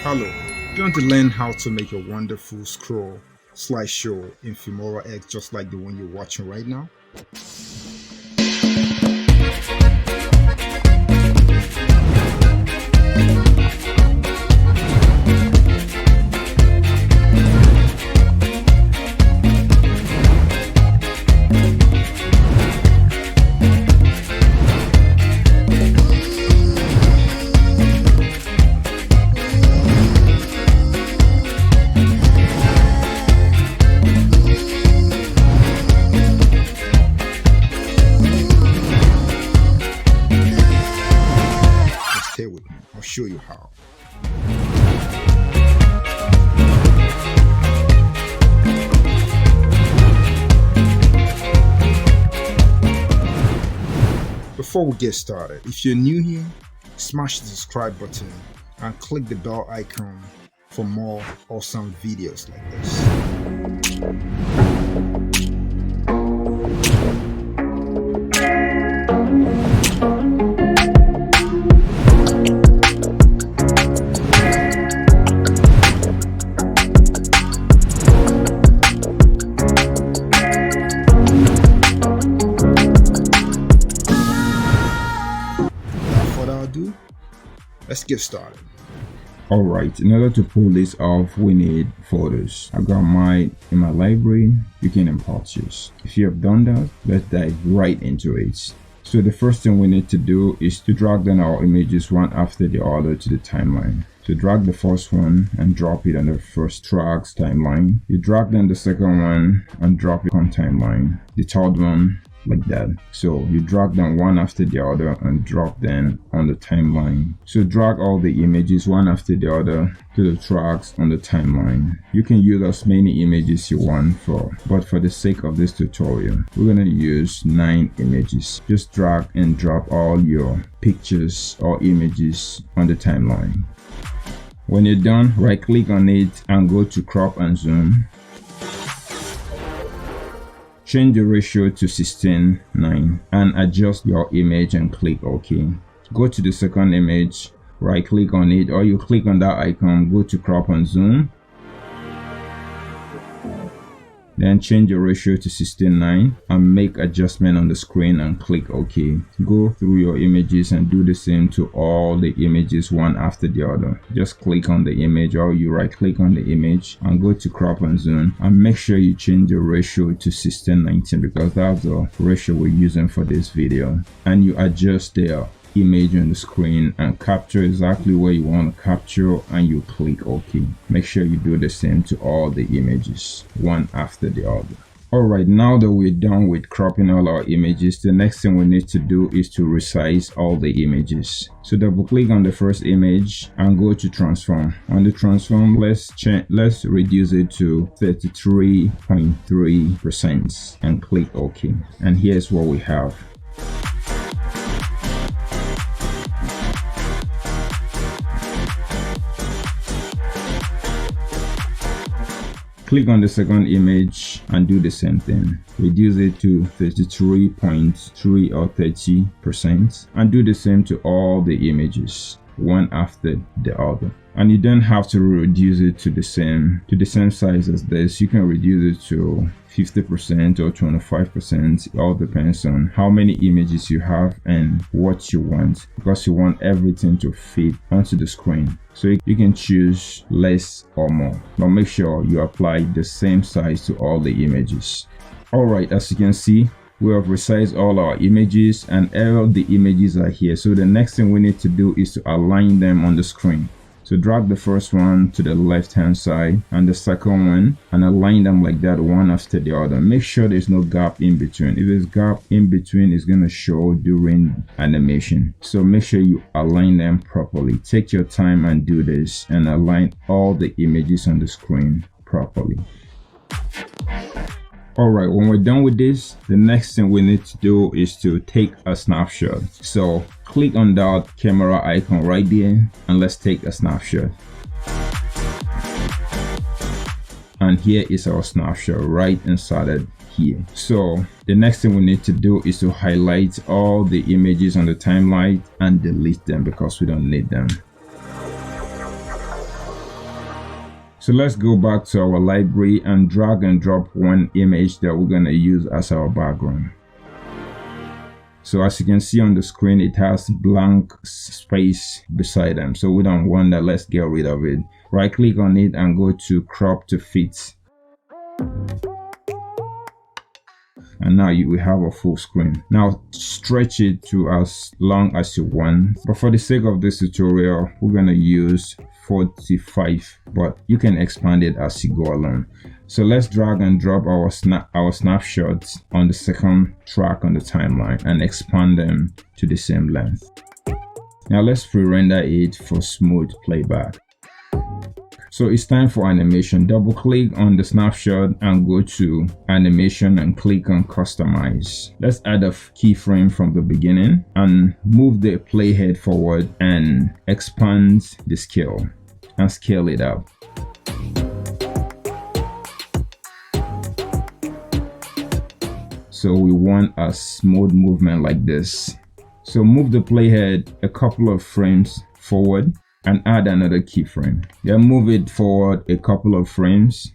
Hello, you want to learn how to make a wonderful scroll slideshow in Filmora X just like the one you're watching right now? Stay with me, I'll show you how. Before we get started, if you're new here, smash the subscribe button and click the bell icon for more awesome videos like this. Let's get started. Alright, in order to pull this off, we need photos. I've got mine in my library. You can import yours. If you have done that, let's dive right into it. So the first thing we need to do is to drag down our images one after the other to the timeline. So drag the first one and drop it on the first track's timeline. You drag down the second one and drop it on timeline. The third one like that. So you drag them one after the other and drop them on the timeline. So drag all the images one after the other to the tracks on the timeline. You can use as many images you want but for the sake of this tutorial, we're going to use 9 images. Just drag and drop all your pictures or images on the timeline. When you're done, right click on it and go to crop and zoom. Change the ratio to 16:9 and adjust your image and click OK. Go to the second image, right click on it, or you click on that icon, go to crop and zoom. Then change your ratio to 16:9 and make adjustment on the screen and click OK. Go through your images and do the same to all the images one after the other. Just click on the image or you right click on the image and go to crop and zoom and make sure you change the ratio to 16:19 because that's the ratio we're using for this video. And you adjust the image on the screen and capture exactly where you want to capture and you click OK. Make sure you do the same to all the images one after the other. Alright, now that we're done with cropping all our images, the next thing we need to do is to resize all the images. So double click on the first image and go to transform. On the transform, let's reduce it to 33.3% and click OK. And here's what we have. Click on the second image and do the same thing. Reduce it to 33.3 or 30% and do the same to all the images, one after the other. And you don't have to reduce it to the same size as this. You can reduce it to 50% or 25%. It all depends on how many images you have and what you want, because you want everything to fit onto the screen. So you can choose less or more, but make sure you apply the same size to all the images. Alright, as you can see, we have resized all our images and all the images are here. So the next thing we need to do is to align them on the screen. So drag the first one to the left hand side and the second one and align them like that one after the other. Make sure there's no gap in between. If there's gap in between, it's going to show during animation. So make sure you align them properly. Take your time and do this and align all the images on the screen properly. Alright, when we're done with this, the next thing we need to do is to take a snapshot. So click on that camera icon right there and let's take a snapshot. And here is our snapshot right inside it here. So the next thing we need to do is to highlight all the images on the timeline and delete them because we don't need them. So let's go back to our library and drag and drop one image that we're going to use as our background. So as you can see on the screen, it has blank space beside them. So we don't want that. Let's get rid of it. Right click on it and go to crop to fit. And now we have a full screen. Now stretch it to as long as you want. But for the sake of this tutorial, we're going to use 45, but you can expand it as you go along. So let's drag and drop our snapshots on the second track on the timeline and expand them to the same length. Now let's pre-render it for smooth playback. So it's time for animation. Double click on the snapshot and go to animation and click on customize. Let's add a keyframe from the beginning and move the playhead forward and expand the scale and scale it up. So we want a smooth movement like this. So move the playhead a couple of frames forward and add another keyframe. Then move it forward a couple of frames.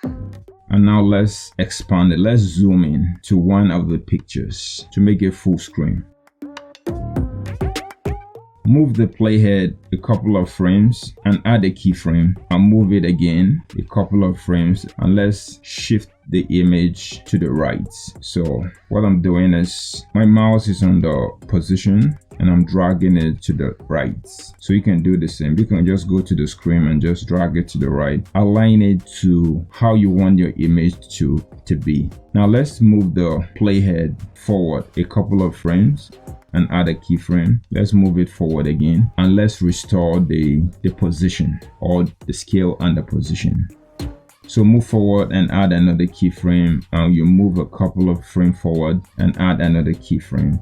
And now let's expand it. Let's zoom in to one of the pictures to make it full screen. Move the playhead a couple of frames and add a keyframe and move it again a couple of frames, and let's shift the image to the right. So what I'm doing is my mouse is on the position and I'm dragging it to the right. So you can do the same. You can just go to the screen and just drag it to the right. Align it to how you want your image to be. Now let's move the playhead forward a couple of frames and add a keyframe. Let's move it forward again and let's restore the position or the scale and the position. So move forward and add another keyframe, and you move a couple of frames forward and add another keyframe.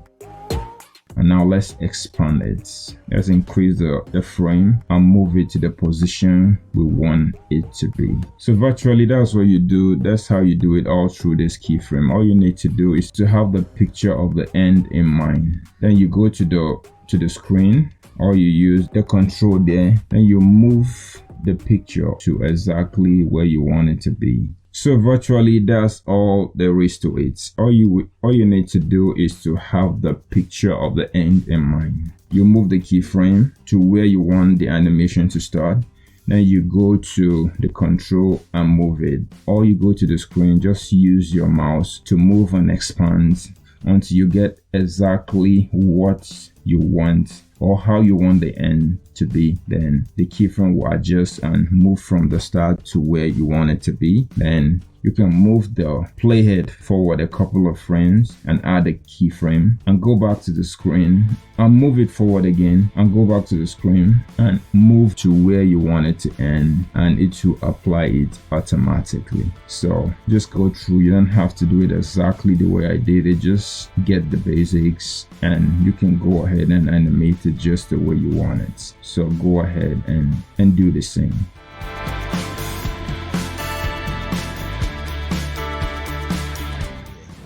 And now let's expand it. Let's increase the frame and move it to the position we want it to be. So virtually that's what you do. That's how you do it all through this keyframe. All you need to do is to have the picture of the end in mind. Then you go to the screen, or you use the control there. Then you move the picture to exactly where you want it to be. So virtually that's all there is to it. All you need to do is to have the picture of the end in mind. You move the keyframe to where you want the animation to start. Then you go to the control and move it. Or you go to the screen, just use your mouse to move and expand until you get exactly what you want or how you want the end to be. Then the keyframe will adjust and move from the start to where you want it to be. Then you can move the playhead forward a couple of frames and add a keyframe and go back to the screen and move it forward again and go back to the screen and move to where you want it to end, and it will apply it automatically. So just go through. You don't have to do it exactly the way I did it. Just get the basics and you can go ahead and animate it just the way you want it. So go ahead and do the same.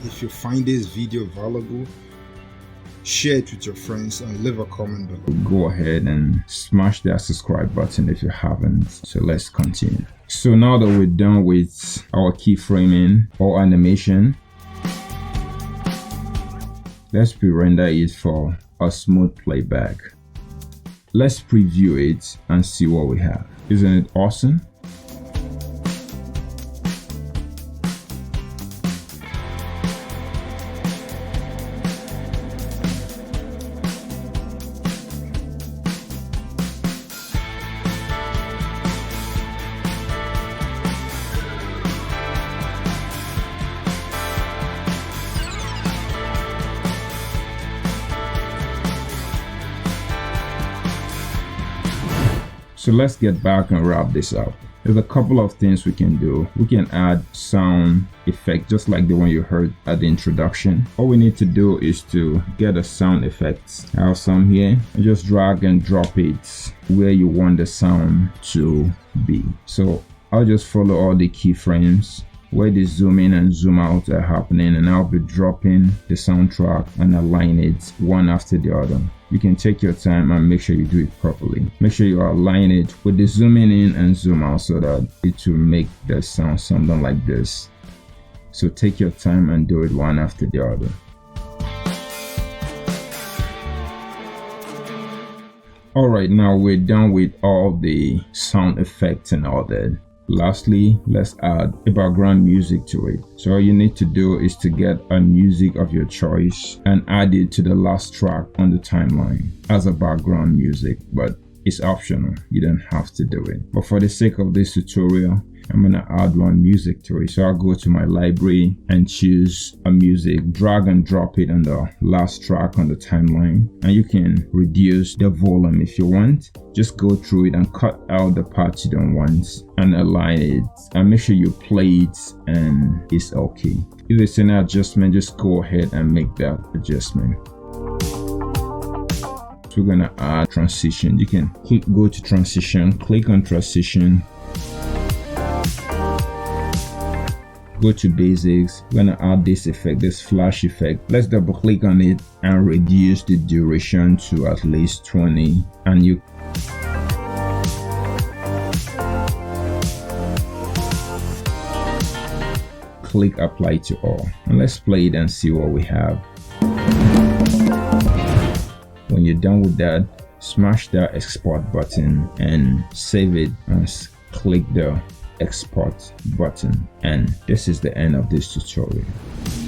If you find this video valuable, share it with your friends and leave a comment below. Go ahead and smash that subscribe button if you haven't. So let's continue. So now that we're done with our keyframing or animation, let's pre-render it for a smooth playback. Let's preview it and see what we have. Isn't it awesome? So let's get back and wrap this up. There's a couple of things we can do. We can add sound effect just like the one you heard at the introduction. All we need to do is to get a sound effect. I have some here and just drag and drop it where you want the sound to be. So I'll just follow all the keyframes where the zoom in and zoom out are happening, and I'll be dropping the soundtrack and align it one after the other. You can take your time and make sure you do it properly. Make sure you align it with the zooming in and zoom out so that it will make the sound something like this. So take your time and do it one after the other. Alright, now we're done with all the sound effects and all that. Lastly, let's add a background music to it. So all you need to do is to get a music of your choice and add it to the last track on the timeline as a background music, but it's optional. You don't have to do it. But for the sake of this tutorial, I'm gonna add one music to it. So I'll go to my library and choose a music, drag and drop it on the last track on the timeline, and you can reduce the volume if you want. Just go through it and cut out the parts you don't want and align it, and make sure you play it and it's okay. If it's an adjustment, just go ahead and make that adjustment. So we're gonna add transition. You can go to transition, click on transition, go to basics. We're gonna add this effect, this flash effect. Let's double click on it and reduce the duration to at least 20, and you click apply to all, and let's play it and see what we have. When you're done with that, smash the export button and save it, and click the export button. And this is the end of this tutorial.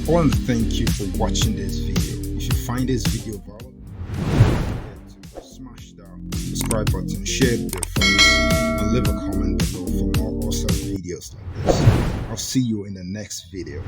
I want to thank you for watching this video. If you find this video valuable, don't forget to smash the subscribe button, share it with your friends, and leave a comment below for more awesome videos like this. I'll see you in the next video.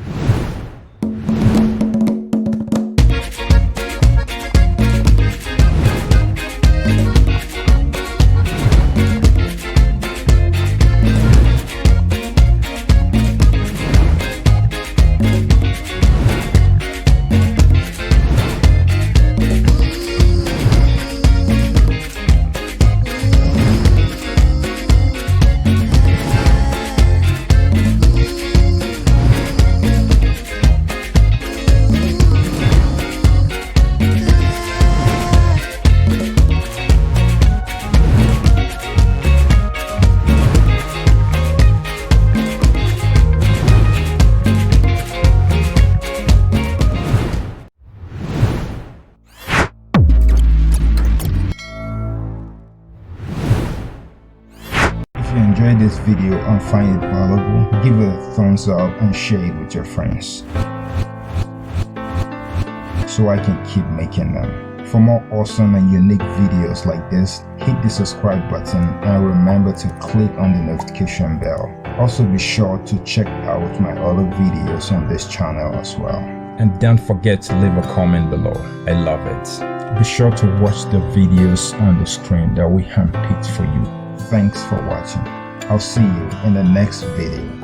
If you enjoyed this video and find it valuable, give it a thumbs up and share it with your friends so I can keep making them. For more awesome and unique videos like this, hit the subscribe button and remember to click on the notification bell. Also be sure to check out my other videos on this channel as well. And don't forget to leave a comment below. I love it. Be sure to watch the videos on the screen that we handpicked for you. Thanks for watching. I'll see you in the next video.